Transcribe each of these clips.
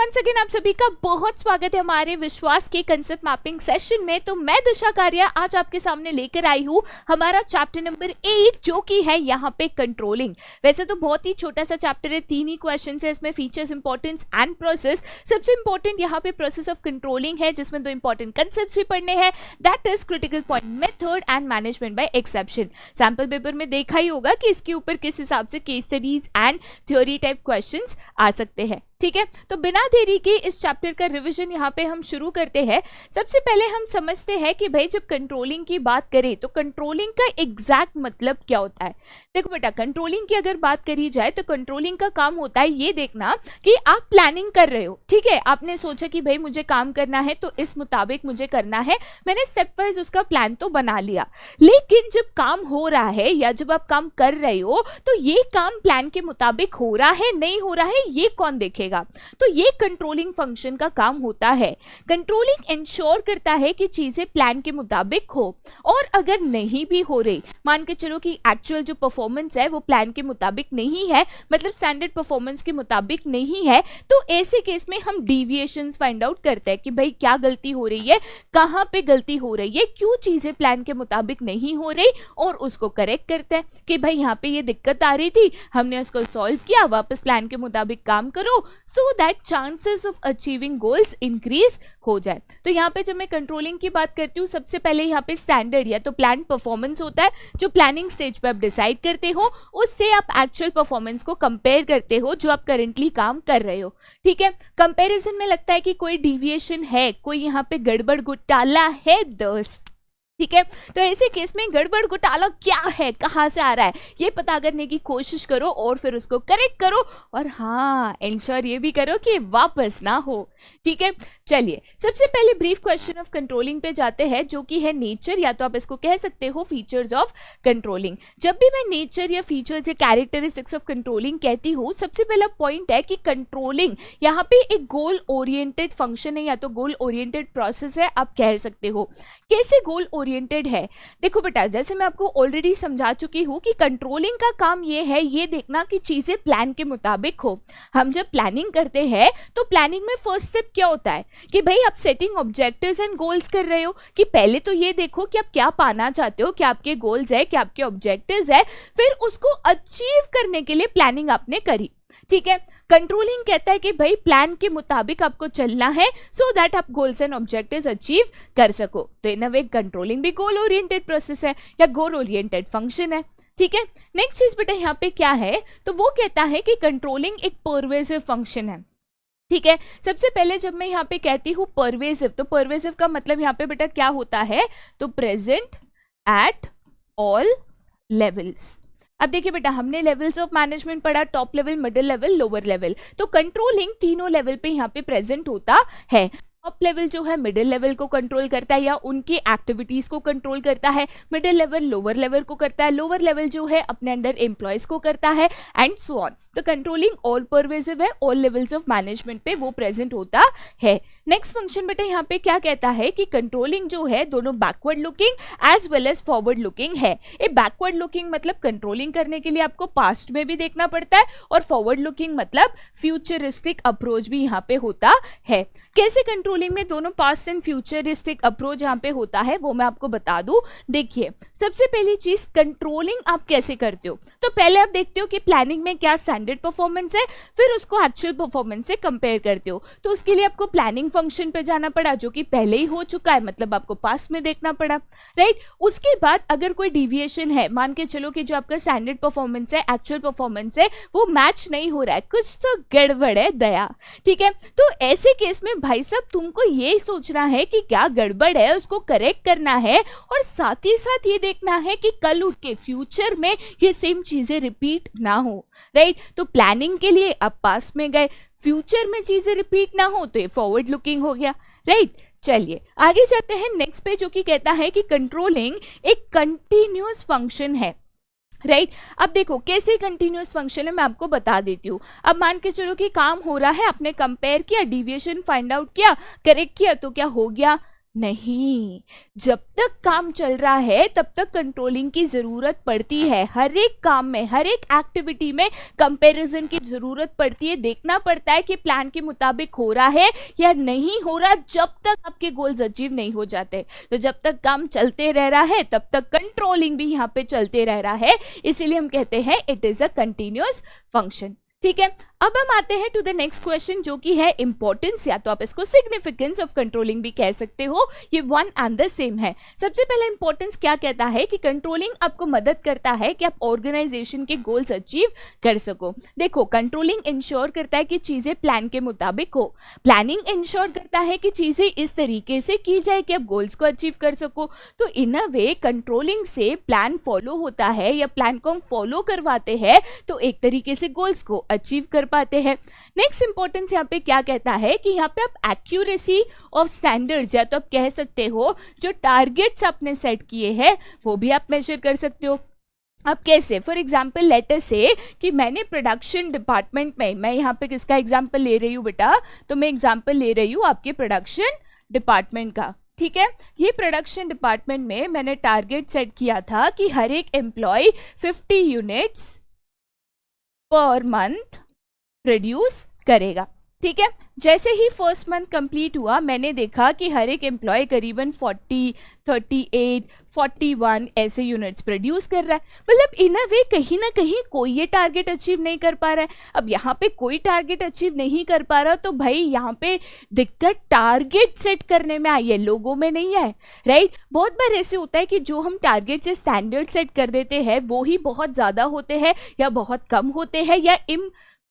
Once again आप सभी का बहुत स्वागत है हमारे विश्वास के कंसेप्ट मैपिंग सेशन में। तो मैं दिशा कारिया आज आपके सामने लेकर आई हूँ हमारा चैप्टर नंबर 8 जो कि है यहाँ पे कंट्रोलिंग। वैसे तो बहुत ही छोटा सा चैप्टर है, 3 ही क्वेश्चन है इसमें, फीचर्स, इंपॉर्टेंस एंड प्रोसेस। सबसे इंपॉर्टेंट यहाँ पे प्रोसेस ऑफ कंट्रोलिंग है जिसमें 2 इंपॉर्टेंट कंसेप्ट भी पढ़ने हैं, that is critical point method and management by exception. Sample paper में देखा ही होगा कि इसके ऊपर किस हिसाब से case studies and theory type questions आ सकते हैं। ठीक है, तो बिना देरी के इस चैप्टर का रिवीजन यहाँ पे हम शुरू करते हैं। सबसे पहले हम समझते हैं कि भाई जब कंट्रोलिंग की बात करें तो कंट्रोलिंग का एग्जैक्ट मतलब क्या होता है। देखो बेटा, कंट्रोलिंग की अगर बात करी जाए तो कंट्रोलिंग का काम होता है ये देखना कि आप प्लानिंग कर रहे हो। ठीक है, आपने सोचा कि भाई मुझे काम करना है तो इस मुताबिक मुझे करना है, मैंने स्टेप वाइज उसका प्लान तो बना लिया, लेकिन जब काम हो रहा है या जब आप काम कर रहे हो तो ये काम प्लान के मुताबिक हो रहा है नहीं हो रहा है ये कौन देखेगा। तो ये कंट्रोलिंग फंक्शन का काम होता है। कंट्रोलिंग इंश्योर करता है कि चीजें प्लान के मुताबिक हो, और अगर नहीं भी हो रही, मान के चलो कि एक्चुअल जो परफॉर्मेंस है वो प्लान के मुताबिक नहीं है, मतलब स्टैंडर्ड परफॉर्मेंस के मुताबिक नहीं है, तो ऐसे केस में हम डिविएशंस फाइंड आउट करते हैं कि भाई क्या गलती हो रही है, कहाँ पे गलती हो रही है, क्यों चीजें प्लान के मुताबिक नहीं हो रही, और उसको करेक्ट करते हैं कि भाई यहाँ पे ये दिक्कत आ रही थी, हमने उसको सॉल्व किया, वापस प्लान के मुताबिक काम करो so that chances of achieving goals increase हो जाए। तो यहाँ पे जब मैं कंट्रोलिंग की बात करती हूँ, सबसे पहले यहाँ पे स्टैंडर्ड या तो प्लान परफॉर्मेंस होता है जो प्लानिंग स्टेज पे आप डिसाइड करते हो, उससे आप एक्चुअल परफॉर्मेंस को कंपेयर करते हो जो आप करेंटली काम कर रहे हो। ठीक है, कंपैरिजन में लगता है कि कोई डिविएशन है, कोई यहाँ पे गड़बड़ घोटाला है दोस्त। ठीक है, तो ऐसे केस में गड़बड़ घोटाला क्या है, कहाँ से आ रहा है, ये पता करने की कोशिश करो और फिर उसको करेक्ट करो, और हाँ इंश्योर ये भी करो कि वापस ना हो। ठीक है, चलिए सबसे पहले ब्रीफ क्वेश्चन ऑफ कंट्रोलिंग पे जाते हैं जो कि है नेचर, या तो आप इसको कह सकते हो फीचर्स ऑफ कंट्रोलिंग। जब भी मैं नेचर या फीचर्स या कैरेक्टरिस्टिक्स ऑफ कंट्रोलिंग कहती हूँ, सबसे पहला पॉइंट है कि कंट्रोलिंग यहाँ पे एक गोल ओरिएंटेड फंक्शन है या तो गोल ओरिएंटेड प्रोसेस है, आप कह सकते हो। कैसे गोल ओरिएंटेड है? देखो बेटा, जैसे मैं आपको ऑलरेडी समझा चुकी हूँ कि कंट्रोलिंग का काम ये है ये देखना कि चीजें प्लान के मुताबिक हो। हम जब प्लानिंग करते हैं तो प्लानिंग में फर्स्ट स्टेप क्या होता है कि भाई आप सेटिंग ऑब्जेक्टिव्स एंड गोल्स कर रहे हो, कि पहले तो ये देखो कि आप क्या पाना चाहते हो, क्या आपके गोल्स है, क्या आपके ऑब्जेक्टिव्स है, फिर उसको अचीव करने के लिए प्लानिंग आपने करी। ठीक है, कंट्रोलिंग कहता है कि भाई प्लान के मुताबिक आपको चलना है सो दैट आप गोल्स एंड ऑब्जेक्टिव्स अचीव कर सको। तो इन अ वे कंट्रोलिंग भी गोल ओरिएंटेड प्रोसेस है या गोल ओरिएंटेड फंक्शन है। ठीक है, नेक्स्ट चीज बेटा यहाँ पे क्या है, तो वो कहता है कि कंट्रोलिंग एक परवेसिव फंक्शन है। ठीक है, सबसे पहले जब मैं यहाँ पे कहती हूँ परवेसिव, तो परवेसिव का मतलब यहाँ पे बेटा क्या होता है, तो प्रेजेंट एट ऑल लेवल्स। अब देखिए बेटा, हमने लेवल्स ऑफ मैनेजमेंट पढ़ा, top level, middle level, lower level, तो कंट्रोलिंग तीनों लेवल पे यहाँ पे प्रेजेंट होता है। टॉप लेवल जो है मिडिल लेवल को कंट्रोल करता है या उनकी एक्टिविटीज को कंट्रोल करता है, मिडिल लेवल लोअर लेवल को करता है, लोअर लेवल जो है अपने अंडर एम्प्लॉयज को करता है, एंड सो ऑन। तो कंट्रोलिंग ऑल परवेसिव है, ऑल लेवल्स ऑफ मैनेजमेंट पे वो प्रेजेंट होता है। नेक्स्ट फंक्शन बेटा यहाँ पे क्या कहता है कि कंट्रोलिंग जो है दोनों backward looking as well as forward looking है। ए बैकवर्ड लुकिंग मतलब कंट्रोलिंग करने के लिए आपको पास्ट में भी देखना पड़ता है, और फॉरवर्ड लुकिंग मतलब फ्यूचरिस्टिक अप्रोच भी यहाँ पे होता है। कैसे कंट्रोलिंग में दोनों पास्ट एंड फ्यूचरिस्टिक अप्रोच यहाँ पे होता है वो मैं आपको बता दूं। देखिए, सबसे पहली चीज कंट्रोलिंग आप कैसे करते हो, तो पहले आप देखते हो कि प्लानिंग में क्या स्टैंडर्ड परफॉर्मेंस है, फिर उसको एक्चुअल परफॉर्मेंस से कंपेयर करते हो। तो उसके लिए आपको प्लानिंग फंक्शन पे जाना पड़ा जो कि पहले ही हो चुका है, मतलब आपको पास्ट में देखना पड़ा, राइट। उसके बाद अगर कोई डिविएशन है, मान के चलो कि जो आपका स्टैंडर्ड परफॉर्मेंस है, एक्चुअल परफॉर्मेंस है, वो मैच नहीं हो रहा है, कुछ तो गड़बड़ है दया। ठीक है, तो ऐसे केस में भाई साहब तुमको ये सोचना है कि क्या गड़बड़ है, उसको करेक्ट करना है, और साथ ही साथ ये देखना है कि कल उठ के फ्यूचर में ये सेम चीजें रिपीट ना हो, राइट। तो प्लानिंग के लिए आप पास्ट में गए, फ्यूचर में चीजें रिपीट ना हो तो ये फॉरवर्ड लुकिंग हो गया, राइट। चलिए आगे जाते हैं नेक्स्ट पे, जो कि कहता है कि कंट्रोलिंग एक कंटिन्यूअस फंक्शन है, राइट। अब देखो कैसे कंटिन्यूअस फंक्शन है मैं आपको बता देती हूँ। अब मान के चलो कि काम हो रहा है, आपने कंपेयर किया, डिविएशन फाइंड आउट किया, करेक्ट किया, तो क्या हो गया, नहीं, जब तक काम चल रहा है तब तक कंट्रोलिंग की जरूरत पड़ती है। हर एक काम में, हर एक एक्टिविटी में कंपैरिजन की जरूरत पड़ती है। देखना पड़ता है कि प्लान के मुताबिक हो रहा है या नहीं हो रहा, जब तक आपके गोल्स अचीव नहीं हो जाते। तो जब तक काम चलते रह रहा है तब तक कंट्रोलिंग भी यहाँ पे चलते रह रहा है, इसीलिए हम कहते हैं it is a continuous function. ठीक है, अब हम आते हैं टू द नेक्स्ट क्वेश्चन, जो कि है इंपॉर्टेंस, या तो आप इसको सिग्निफिकेंस ऑफ कंट्रोलिंग भी कह सकते हो, ये वन एंड द सेम है। सबसे पहले इंपॉर्टेंस क्या कहता है कि कंट्रोलिंग आपको मदद करता है कि आप ऑर्गेनाइजेशन के गोल्स अचीव कर सको। देखो, कंट्रोलिंग इंश्योर करता है कि चीजें प्लान के मुताबिक हो, प्लानिंग इंश्योर करता है कि चीजें इस तरीके से की जाए कि आप गोल्स को अचीव कर सको। तो इन अ वे कंट्रोलिंग से प्लान फॉलो होता है, या प्लान को हम फॉलो करवाते हैं तो एक तरीके से गोल्स को अचीव कर पाते हैं। नेक्स्ट इंपॉर्टेंस यहाँ पे क्या कहता है कि यहाँ पे आप एक्यूरेसी ऑफ स्टैंडर्ड्स, या तो आप कह सकते हो जो टारगेट्स आपने सेट किए हैं वो भी आप मेजर कर सकते हो। अब कैसे? फॉर एग्जाम्पल लेटर से कि मैंने प्रोडक्शन डिपार्टमेंट में, मैं यहाँ पे किसका एग्जाम्पल ले रही हूँ बेटा, तो मैं एग्जाम्पल ले रही हूँ आपके प्रोडक्शन डिपार्टमेंट का। ठीक है, ये प्रोडक्शन डिपार्टमेंट में मैंने टारगेट सेट किया था कि हर एक employ 50 units per month produce करेगा। ठीक है, जैसे ही फर्स्ट मंथ कंप्लीट हुआ मैंने देखा कि हर एक एम्प्लॉय करीबन 40, 38, 41 ऐसे यूनिट्स प्रोड्यूस कर रहा है। मतलब इन अ वे कहीं ना कहीं कोई ये टारगेट अचीव नहीं कर पा रहा है। अब यहाँ पे कोई टारगेट अचीव नहीं कर पा रहा, तो भाई यहाँ पे दिक्कत टारगेट सेट करने में आई है, लोगों में नहीं है। राइट, बहुत बार ऐसे होता है कि जो हम टारगेट से स्टैंडर्ड सेट कर देते हैं वो ही बहुत ज़्यादा होते हैं, या बहुत कम होते हैं, या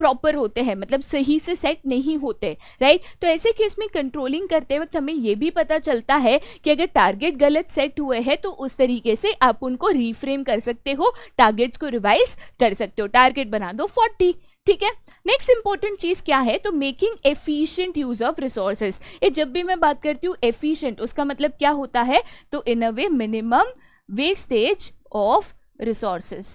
प्रॉपर होते हैं, मतलब सही से सेट नहीं होते। राइट, तो ऐसे केस में कंट्रोलिंग करते वक्त हमें ये भी पता चलता है कि अगर टारगेट गलत सेट हुए हैं तो उस तरीके से आप उनको रिफ्रेम कर सकते हो, टारगेट्स को रिवाइज कर सकते हो। टारगेट बना दो 40। ठीक है, नेक्स्ट इंपॉर्टेंट चीज क्या है, तो making efficient use of resources. ये जब भी मैं बात करती हूँ एफिशिएंट, उसका मतलब क्या होता है, तो in a way minimum wastage of resources.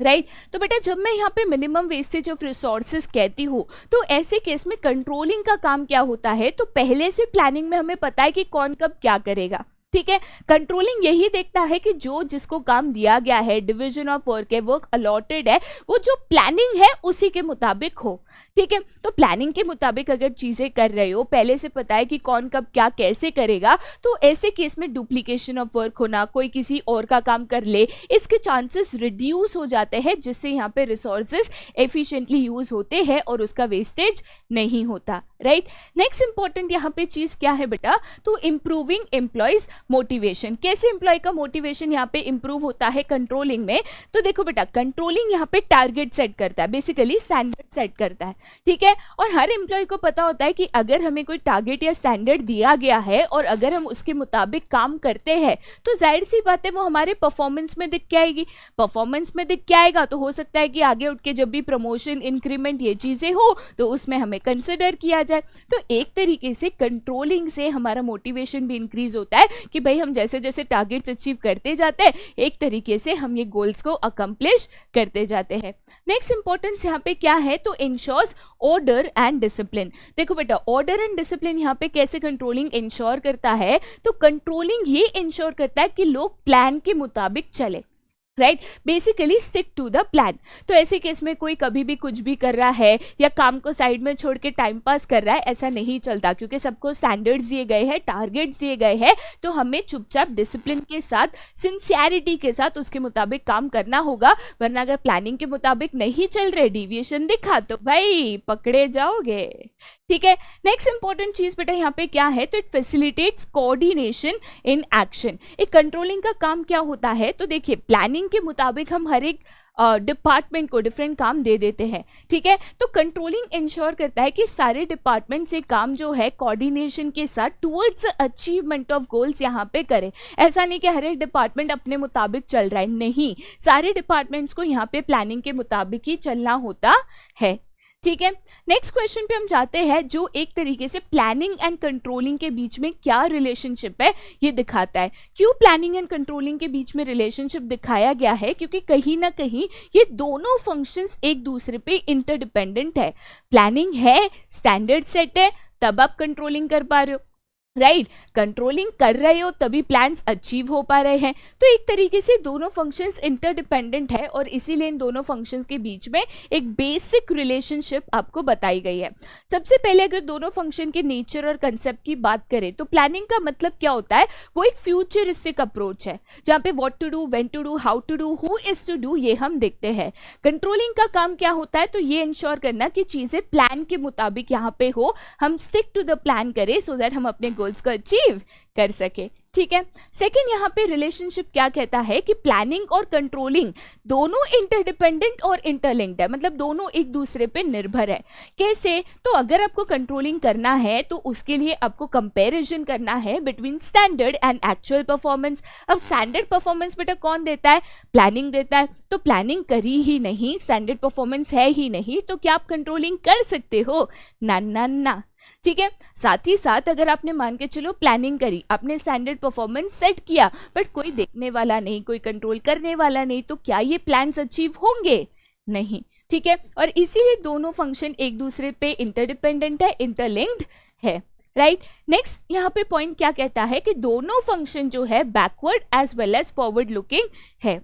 Right, तो बेटा जब मैं यहाँ पे मिनिमम वेस्टेज ऑफ रिसोर्सेज कहती हूँ तो ऐसे केस में कंट्रोलिंग का काम क्या होता है, तो पहले से प्लानिंग में हमें पता है कि कौन कब क्या करेगा। ठीक है, कंट्रोलिंग यही देखता है कि जो जिसको काम दिया गया है, डिवीजन ऑफ वर्क है, वर्क अलॉटेड है, वो जो प्लानिंग है उसी के मुताबिक हो। ठीक है, तो प्लानिंग के मुताबिक अगर चीजें कर रहे हो, पहले से पता है कि कौन कब क्या कैसे करेगा, तो ऐसे केस में डुप्लीकेशन ऑफ वर्क होना, कोई किसी और का काम कर ले, इसके चांसेस रिड्यूस हो जाते हैं, जिससे यहाँ पे रिसोर्सेज एफिशिएंटली यूज होते हैं और उसका वेस्टेज नहीं होता। राइट, नेक्स्ट इंपॉर्टेंट यहाँ पे चीज क्या है बेटा, तो इंप्रूविंग एम्प्लॉयज मोटिवेशन। कैसे एम्प्लॉय का मोटिवेशन यहाँ पे इंप्रूव होता है कंट्रोलिंग में, तो देखो बेटा कंट्रोलिंग यहाँ पे टारगेट सेट करता है, बेसिकली स्टैंडर्ड सेट करता है। ठीक है, और हर एम्प्लॉय को पता होता है कि अगर हमें कोई टारगेट या स्टैंडर्ड दिया गया है और अगर हम उसके मुताबिक काम करते हैं तो जाहिर सी बात है वो हमारे परफॉर्मेंस में दिख के आएगी। परफॉर्मेंस में दिख के आएगा तो हो सकता है कि आगे उठ के जब भी प्रमोशन, इंक्रीमेंट ये चीजें हो तो उसमें हमें कंसिडर किया जाए। तो एक तरीके से कंट्रोलिंग से हमारा मोटिवेशन भी इंक्रीज होता है कि भाई हम जैसे जैसे टारगेट्स अचीव करते जाते हैं एक तरीके से हम ये गोल्स को अकम्प्लिश करते जाते हैं। नेक्स्ट इंपॉर्टेंस यहाँ पे क्या है, तो इंश्योर्स ऑर्डर एंड डिसिप्लिन। देखो बेटा ऑर्डर एंड डिसिप्लिन यहाँ पे कैसे कंट्रोलिंग इंश्योर करता है, तो कंट्रोलिंग ये इंश्योर करता है कि लोग प्लान के मुताबिक चले। Right, basically stick to the plan. तो ऐसे केस में कोई कभी भी कुछ भी कर रहा है या काम को साइड में छोड़ के टाइम पास कर रहा है, ऐसा नहीं चलता, क्योंकि सबको स्टैंडर्ड्स दिए गए हैं, टारगेट्स दिए गए हैं, तो हमें चुपचाप डिसिप्लिन के साथ, सिंसियरिटी के साथ उसके मुताबिक काम करना होगा। वरना अगर प्लानिंग के मुताबिक नहीं चल रहे, डिविएशन दिखा, तो भाई पकड़े जाओगे। ठीक है, नेक्स्ट इंपॉर्टेंट चीज बेटा यहाँ पे क्या है, तो it facilitates coordination in action. एक कंट्रोलिंग का काम क्या होता है, तो देखिए प्लानिंग के मुताबिक हम हर एक डिपार्टमेंट को डिफरेंट काम दे देते हैं। ठीक है, तो कंट्रोलिंग इंश्योर करता है कि सारे डिपार्टमेंट से काम जो है कोऑर्डिनेशन के साथ टुवर्ड्स अचीवमेंट ऑफ गोल्स यहाँ पे करें। ऐसा नहीं कि हर एक डिपार्टमेंट अपने मुताबिक चल रहा है, नहीं, सारे डिपार्टमेंट्स को यहाँ पे प्लानिंग के मुताबिक ही चलना होता है। ठीक है, नेक्स्ट क्वेश्चन पे हम जाते हैं, जो एक तरीके से प्लानिंग एंड कंट्रोलिंग के बीच में क्या रिलेशनशिप है ये दिखाता है। क्यों प्लानिंग एंड कंट्रोलिंग के बीच में रिलेशनशिप दिखाया गया है, क्योंकि कहीं ना कहीं ये दोनों फंक्शंस एक दूसरे पे इंटरडिपेंडेंट है। प्लानिंग है, स्टैंडर्ड सेट है, तब आप कंट्रोलिंग कर पा रहे हो। राइट, कंट्रोलिंग कर रहे हो तभी प्लान्स अचीव हो पा रहे हैं। तो एक तरीके से दोनों फंक्शंस इंटरडिपेंडेंट है और इसीलिए इन दोनों फंक्शंस के बीच में एक बेसिक रिलेशनशिप आपको बताई गई है। सबसे पहले अगर दोनों फंक्शन के नेचर और कंसेप्ट की बात करें तो प्लानिंग का मतलब क्या होता है, वो एक फ्यूचरिस्टिक अप्रोच है जहाँ पे what to do, when to do, how to do, who is to do, ये हम देखते हैं। कंट्रोलिंग का काम क्या होता है, तो ये इंश्योर करना कि चीजें प्लान के मुताबिक यहाँ पे हो, हम स्टिक टू द प्लान करें सो दैट हम अपने गोल्स को अचीव कर सके। ठीक है। सेकंड, यहाँ पे रिलेशनशिप क्या कहता है कि प्लानिंग और कंट्रोलिंग दोनों इंटरडिपेंडेंट और इंटरलिंक्ड है, मतलब दोनों एक दूसरे पे निर्भर है। कैसे, तो अगर आपको कंट्रोलिंग करना है तो उसके लिए आपको कंपैरिजन करना है between standard and actual performance. अब स्टैंडर्ड परफॉर्मेंस बेटा कौन देता है, प्लानिंग देता है। तो प्लानिंग करी ही नहीं, स्टैंडर्ड परफॉर्मेंस है ही नहीं, तो क्या आप कंट्रोलिंग कर सकते हो, ना ना ना। ठीक है। साथ ही साथ अगर आपने मान के चलो प्लानिंग करी, आपने स्टैंडर्ड परफॉर्मेंस सेट किया, बट कोई देखने वाला नहीं, कोई कंट्रोल करने वाला नहीं, तो क्या ये प्लान्स अचीव होंगे, नहीं। ठीक है। और इसीलिए दोनों फंक्शन एक दूसरे पे इंटरडिपेंडेंट है, इंटरलिंक्ड है। राइट। नेक्स्ट यहाँ पे पॉइंट क्या कहता है कि दोनों फंक्शन जो है backward as well as forward looking है।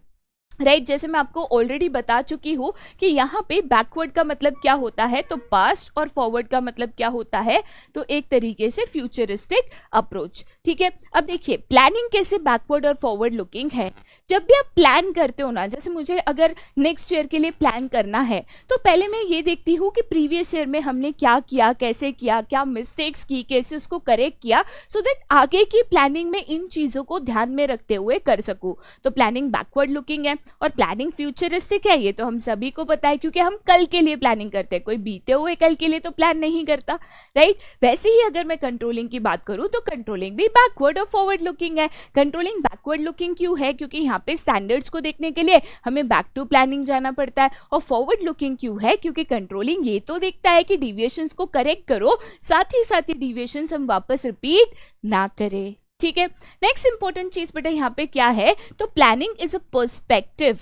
राइट, जैसे मैं आपको ऑलरेडी बता चुकी हूँ कि यहाँ पे बैकवर्ड का मतलब क्या होता है, तो पास्ट, और फॉरवर्ड का मतलब क्या होता है, तो एक तरीके से फ्यूचरिस्टिक अप्रोच। ठीक है। अब देखिए प्लानिंग कैसे बैकवर्ड और फॉरवर्ड लुकिंग है। जब भी आप प्लान करते हो ना, जैसे मुझे अगर नेक्स्ट ईयर के लिए प्लान करना है तो पहले मैं ये देखती हूँ कि प्रीवियस ईयर में हमने क्या किया, कैसे किया, क्या मिस्टेक्स की, कैसे उसको करेक्ट किया, सो दैट आगे की प्लानिंग में इन चीज़ों को ध्यान में रखते हुए कर सकूँ। तो प्लानिंग बैकवर्ड लुकिंग है। और प्लानिंग फ्यूचरिस्टिक है, ये तो हम सभी को पता है क्योंकि हम कल के लिए प्लानिंग करते हैं, कोई बीते हुए कल के लिए तो प्लान नहीं करता। राइट। वैसे ही अगर मैं कंट्रोलिंग की बात करूं तो कंट्रोलिंग भी बैकवर्ड और फॉरवर्ड लुकिंग है। कंट्रोलिंग बैकवर्ड लुकिंग क्यों है, क्योंकि यहाँ पे स्टैंडर्ड्स को देखने के लिए हमें बैक टू प्लानिंग जाना पड़ता है। और फॉरवर्ड लुकिंग क्यों है, क्योंकि कंट्रोलिंग ये तो देखता है कि डिविएशंस को करेक्ट करो, साथ ही डिविएशंस हम वापस रिपीट ना करें। ठीक है। नेक्स्ट इंपॉर्टेंट चीज बेटा यहाँ पे क्या है, तो प्लानिंग इज अ पर्सपेक्टिव,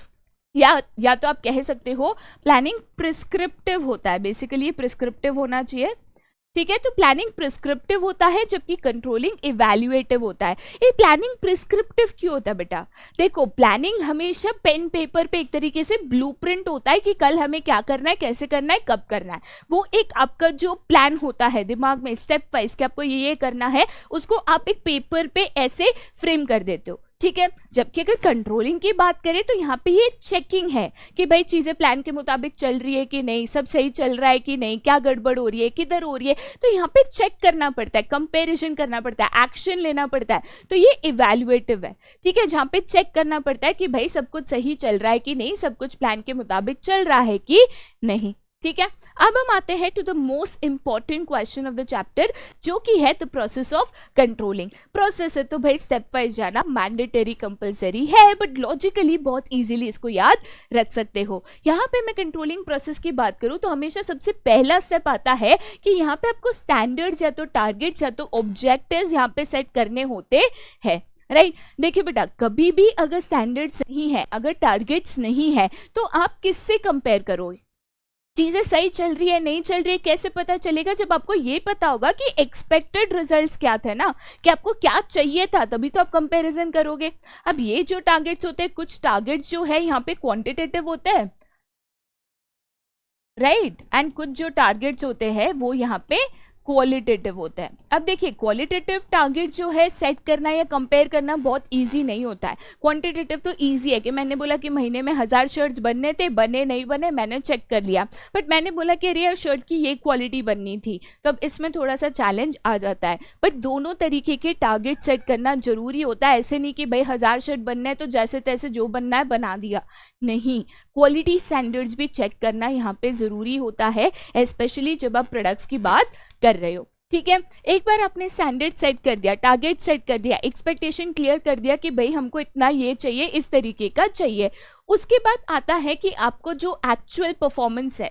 या तो आप कह सकते हो प्लानिंग प्रिस्क्रिप्टिव होता है, बेसिकली प्रिस्क्रिप्टिव होना चाहिए। ठीक है। तो प्लानिंग प्रिस्क्रिप्टिव होता है जबकि कंट्रोलिंग इवैल्यूएटिव होता है। ये प्लानिंग प्रिस्क्रिप्टिव क्यों होता है बेटा, देखो प्लानिंग हमेशा पेन पेपर पे एक तरीके से ब्लूप्रिंट होता है कि कल हमें क्या करना है, कैसे करना है, कब करना है। वो एक आपका जो प्लान होता है दिमाग में स्टेप वाइज कि आपको ये करना है, उसको आप एक पेपर पे ऐसे फ्रेम कर देते हो। ठीक है। जबकि अगर कंट्रोलिंग की बात करें तो यहाँ पे ये चेकिंग है कि भाई चीजें प्लान के मुताबिक चल रही है कि नहीं, सब सही चल रहा है कि नहीं, क्या गड़बड़ हो रही है, किधर हो रही है, तो यहाँ पे चेक करना पड़ता है, कंपैरिजन करना पड़ता है, एक्शन लेना पड़ता है। तो ये इवैल्यूएटिव है। ठीक है। जहाँ पे चेक करना पड़ता है कि भाई सब कुछ सही चल रहा है कि नहीं, सब कुछ प्लान के मुताबिक चल रहा है कि नहीं। ठीक है। अब हम आते हैं to the most important question of the chapter, जो कि है the process of controlling. Process है तो भाई स्टेप वाइज जाना मैंडेटरी कंपलसरी है, बट लॉजिकली बहुत इजीली इसको याद रख सकते हो। यहाँ पे मैं कंट्रोलिंग प्रोसेस की बात करूँ तो हमेशा सबसे पहला स्टेप आता है कि यहाँ पे आपको स्टैंडर्ड्स या तो टारगेट्स या तो ऑब्जेक्टिव्स यहाँ पे सेट करने होते हैं। राइट। देखिए बेटा कभी भी अगर स्टैंडर्ड्स नहीं है, अगर टारगेट्स नहीं है, तो आप किससे कंपेयर करोगे, चीजें सही चल रही है नहीं चल रही है कैसे पता चलेगा, जब आपको ये पता होगा कि एक्सपेक्टेड रिजल्ट्स क्या थे ना, कि आपको क्या चाहिए था, तभी तो आप कंपैरिजन करोगे। अब ये जो टारगेट्स होते हैं, कुछ टारगेट्स जो है यहाँ पे क्वांटिटेटिव होते हैं, राइट, एंड कुछ जो टारगेट्स होते हैं वो यहाँ पे क्वालिटेटिव होता है। अब देखिए क्वालिटेटिव टारगेट जो है सेट करना या कंपेयर करना बहुत इजी नहीं होता है। क्वांटिटेटिव तो इजी है कि मैंने बोला कि महीने में 1000 शर्ट्स बनने थे, बने नहीं बने मैंने चेक कर लिया, बट मैंने बोला कि अरे यार शर्ट की ये क्वालिटी बननी थी, तो अब इसमें थोड़ा सा चैलेंज आ जाता है। बट दोनों तरीके के टारगेट सेट करना जरूरी होता है। ऐसे नहीं कि भाई 1000 शर्ट बनने हैं तो जैसे तैसे जो बनना है बना दिया, नहीं, क्वालिटी स्टैंडर्ड्स भी चेक करना यहाँ पे जरूरी होता है, स्पेशली जब आप प्रोडक्ट्स की बात कर रहे हो। ठीक है। एक बार आपने स्टैंडर्ड सेट कर दिया, टारगेट सेट कर दिया, एक्सपेक्टेशन क्लियर कर दिया कि भाई हमको इतना ये चाहिए, इस तरीके का चाहिए, उसके बाद आता है कि आपको जो एक्चुअल परफॉर्मेंस है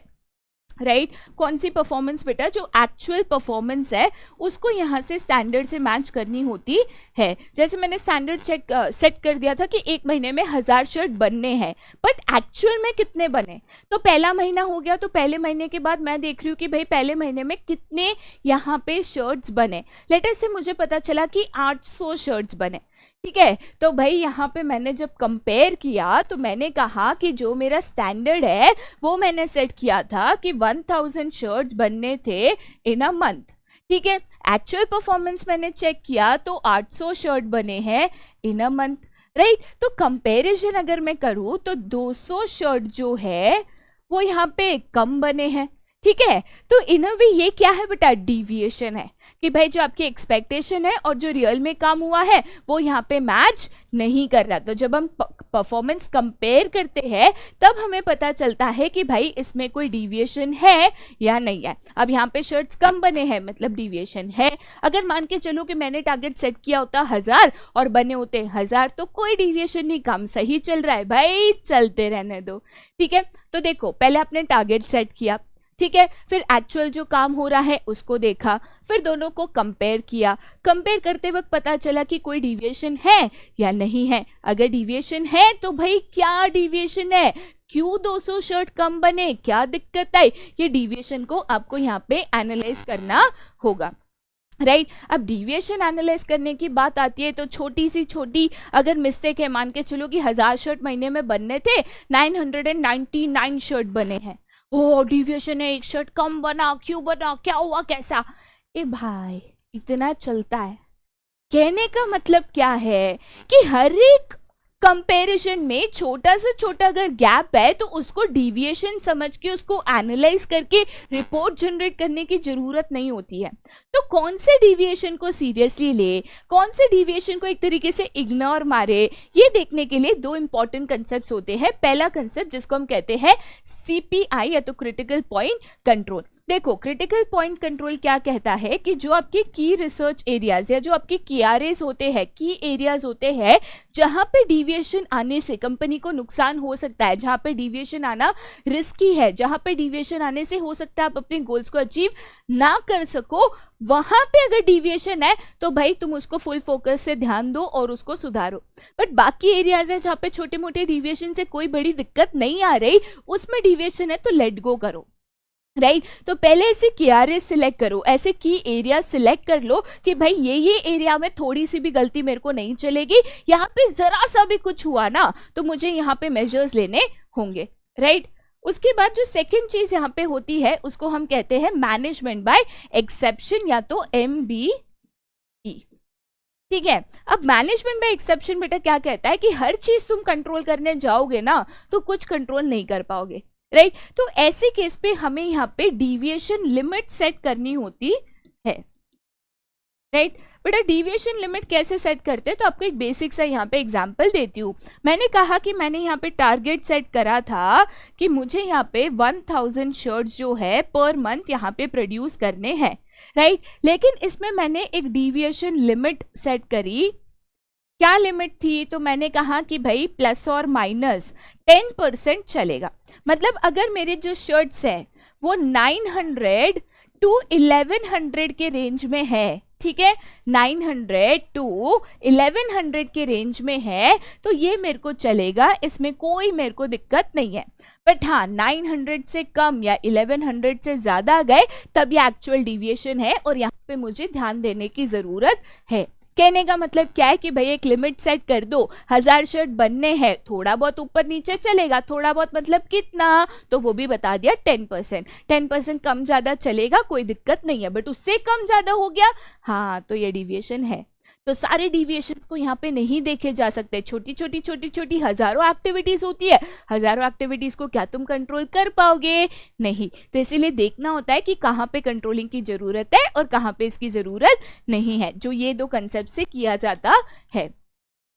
राइट कौन सी परफॉर्मेंस बेटा, जो एक्चुअल परफॉर्मेंस है उसको यहाँ से स्टैंडर्ड से मैच करनी होती है। जैसे मैंने स्टैंडर्ड सेट कर दिया था कि एक महीने में 1000 शर्ट बनने हैं, बट एक्चुअल में कितने बने, तो पहला महीना हो गया, तो पहले महीने के बाद मैं देख रही हूँ कि भाई पहले महीने में कितने यहाँ पे शर्ट्स बने। लेटेस्ट से मुझे पता चला कि 800 शर्ट्स बने। ठीक है, तो भाई यहाँ पे मैंने जब कंपेयर किया तो मैंने कहा कि जो मेरा स्टैंडर्ड है वो मैंने सेट किया था कि 1000 शर्ट्स बनने थे इन अ मंथ। ठीक है, एक्चुअल परफॉर्मेंस मैंने चेक किया तो 800 शर्ट बने हैं इन अ मंथ। राइट, तो कंपैरिजन अगर मैं करूँ तो 200 शर्ट जो है वो यहाँ पे कम बने हैं। ठीक है, तो इन अ वे ये क्या है बेटा, डिविएशन है कि भाई जो आपकी एक्सपेक्टेशन है और जो रियल में काम हुआ है वो यहाँ पे मैच नहीं कर रहा। तो जब हम परफॉर्मेंस कंपेयर करते हैं तब हमें पता चलता है कि भाई इसमें कोई डिविएशन है या नहीं है। अब यहाँ पे शर्ट्स कम बने हैं मतलब डिविएशन है। अगर मान के चलो कि मैंने टारगेट सेट किया होता 1000 और बने होते 1000 तो कोई डिविएशन नहीं, काम सही चल रहा है भाई, चलते रहने दो। ठीक है, तो देखो पहले आपने टारगेट सेट किया, ठीक है, फिर एक्चुअल जो काम हो रहा है उसको देखा, फिर दोनों को कंपेयर किया। कंपेयर करते वक्त पता चला कि कोई डिविएशन है या नहीं है। अगर डिविएशन है तो भाई क्या डिविएशन है, क्यों 200 शर्ट कम बने, क्या दिक्कत आई, ये डिविएशन को आपको यहाँ पे एनालाइज करना होगा। राइट अब डिविएशन एनालाइज करने की बात आती है तो छोटी सी छोटी अगर मिस्टेक है, मान के चलो कि 1000 शर्ट महीने में बनने थे, 999 शर्ट बने हैं, ओ डिविएशन है, एक शर्ट कम बना, क्यों बना, क्या हुआ, कैसा। ए भाई इतना चलता है। कहने का मतलब क्या है कि हर एक कंपैरिजन में छोटा से छोटा अगर गैप है तो उसको डिविएशन समझ के उसको एनालाइज करके रिपोर्ट जनरेट करने की जरूरत नहीं होती है। तो कौन से डिविएशन को सीरियसली ले, कौन से डिविएशन को एक तरीके से इग्नोर मारे, ये देखने के लिए दो इंपॉर्टेंट कंसेप्ट होते हैं। पहला कंसेप्ट जिसको हम कहते हैं CPI या तो क्रिटिकल पॉइंट कंट्रोल। देखो क्रिटिकल पॉइंट कंट्रोल क्या कहता है कि जो आपके की रिसर्च एरियाज या जो आपके KRAs होते हैं, की एरियाज होते हैं, जहां पे डिविएशन आने से कंपनी को नुकसान हो सकता है, जहां पे डिविएशन आना रिस्की है, जहां पे डिविएशन आने से हो सकता है आप अपने गोल्स को अचीव ना कर सको, वहां पे अगर डिविएशन है तो भाई तुम उसको फुल फोकस से ध्यान दो और उसको सुधारो। बट बाकी एरियाज है जहां पे छोटे मोटे डिविएशन से कोई बड़ी दिक्कत नहीं आ रही, उसमें डिविएशन है तो लेट गो करो। राइट तो पहले ऐसे KRA सिलेक्ट करो, ऐसे की एरिया सिलेक्ट कर लो कि भाई ये एरिया में थोड़ी सी भी गलती मेरे को नहीं चलेगी, यहाँ पे जरा सा भी कुछ हुआ ना तो मुझे यहाँ पे मेजर्स लेने होंगे। राइट उसके बाद जो सेकंड चीज यहाँ पे होती है उसको हम कहते हैं मैनेजमेंट बाय एक्सेप्शन या तो MBE। ठीक है, अब मैनेजमेंट बाय एक्सेप्शन बेटा क्या कहता है कि हर चीज तुम कंट्रोल करने जाओगे ना तो कुछ कंट्रोल नहीं कर पाओगे। राइट तो ऐसे केस पे हमें यहाँ पे डिविएशन लिमिट सेट करनी होती है। राइट बेटा डिविएशन लिमिट कैसे सेट करते हैं, तो आपको एक बेसिक सा यहाँ पे एग्जांपल देती हूँ। मैंने कहा कि मैंने यहाँ पे टारगेट सेट करा था कि मुझे यहाँ पे 1000 शर्ट्स जो है पर मंथ यहाँ पे प्रोड्यूस करने हैं। राइट लेकिन इसमें मैंने एक डिविएशन लिमिट सेट करी। क्या लिमिट थी, तो मैंने कहा कि भाई प्लस और माइनस 10% चलेगा। मतलब अगर मेरे जो शर्ट्स हैं वो 900 to 1100 के रेंज में है, ठीक है, 900 to 1100 के रेंज में है तो ये मेरे को चलेगा, इसमें कोई मेरे को दिक्कत नहीं है। बट हाँ 900 से कम या 1100 से ज़्यादा गए तब ये एक्चुअल डिविएशन है और यहाँ पे मुझे ध्यान देने की ज़रूरत है। कहने का मतलब क्या है कि भाई एक लिमिट सेट कर दो, 1000 शर्ट बनने हैं, थोड़ा बहुत ऊपर नीचे चलेगा, थोड़ा बहुत मतलब कितना, तो वो भी बता दिया 10% कम ज़्यादा चलेगा, कोई दिक्कत नहीं है। बट उससे कम ज़्यादा हो गया हाँ तो ये डिविएशन है। तो सारे डिविएशंस को यहाँ पे नहीं देखे जा सकते, छोटी छोटी हजारों एक्टिविटीज होती है, हजारों एक्टिविटीज को क्या तुम कंट्रोल कर पाओगे, नहीं। तो इसीलिए देखना होता है कि कहाँ पे कंट्रोलिंग की जरूरत है और कहाँ पे इसकी जरूरत नहीं है, जो ये दो कंसेप्ट से किया जाता है।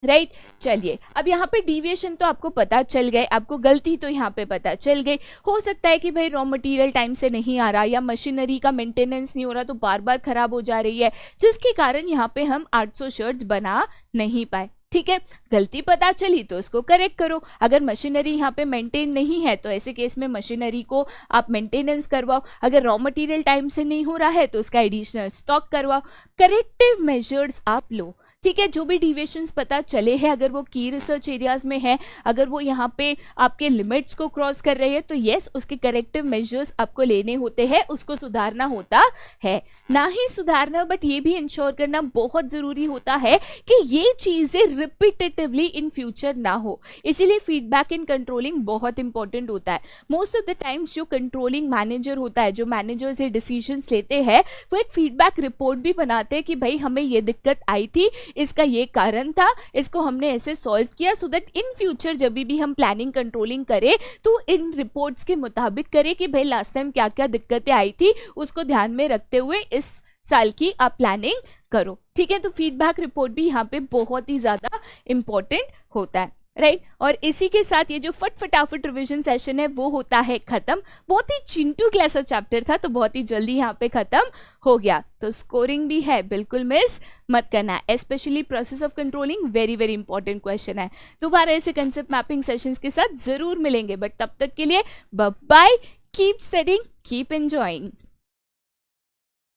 राइट चलिए अब यहाँ पे डिविएशन तो आपको पता चल गए, आपको गलती तो यहाँ पे पता चल गई। हो सकता है कि भाई रॉ मटेरियल टाइम से नहीं आ रहा या मशीनरी का मेंटेनेंस नहीं हो रहा तो बार बार खराब हो जा रही है, जिसके कारण यहाँ पे हम 800 शर्ट्स बना नहीं पाए। ठीक है, गलती पता चली तो उसको करेक्ट करो। अगर मशीनरी यहाँ पे मेंटेन नहीं है तो ऐसे केस में मशीनरी को आप मेंटेनेंस करवाओ। अगर रॉ मटेरियल टाइम से नहीं हो रहा है तो उसका एडिशनल स्टॉक करवाओ। करेक्टिव मेजर्स आप लो, ठीक है। जो भी डिविएशंस पता चले हैं, अगर वो की रिसर्च एरियाज में है, अगर वो यहाँ पे आपके लिमिट्स को क्रॉस कर रहे हैं तो यस, उसके करेक्टिव मेजर्स आपको लेने होते हैं, उसको सुधारना होता है। ना ही सुधारना, बट ये भी इंश्योर करना बहुत ज़रूरी होता है कि ये चीज़ें रिपीटेटिवली इन फ्यूचर ना हो। इसीलिए फीडबैक इन कंट्रोलिंग बहुत इंपॉर्टेंट होता है। मोस्ट ऑफ द टाइम्स जो कंट्रोलिंग मैनेजर होता है, जो मैनेजर्स ये डिसीजंस लेते हैं, वो एक फीडबैक रिपोर्ट भी बनाते हैं कि भाई हमें ये दिक्कत आई थी, इसका ये कारण था, इसको हमने ऐसे सॉल्व किया, सो दैट इन फ्यूचर जब भी हम प्लानिंग कंट्रोलिंग करें तो इन रिपोर्ट्स के मुताबिक करें कि भाई लास्ट टाइम क्या क्या दिक्कतें आई थी, उसको ध्यान में रखते हुए इस साल की आप प्लानिंग करो, ठीक है। तो फीडबैक रिपोर्ट भी यहाँ पे बहुत ही ज़्यादा इंपॉर्टेंट होता है, राइट। और इसी के साथ ये जो फटाफट रिवीजन सेशन है वो होता है खत्म। बहुत ही चिंटू क्लास चैप्टर था तो बहुत ही जल्दी यहाँ पे खत्म हो गया। तो स्कोरिंग भी है, बिल्कुल मिस मत करना है। Specially process of controlling very very important question है। दोबारा ऐसे कंसेप्ट मैपिंग सेशंस के साथ जरूर मिलेंगे, बट तब तक के लिए bye, keep studying, keep enjoying.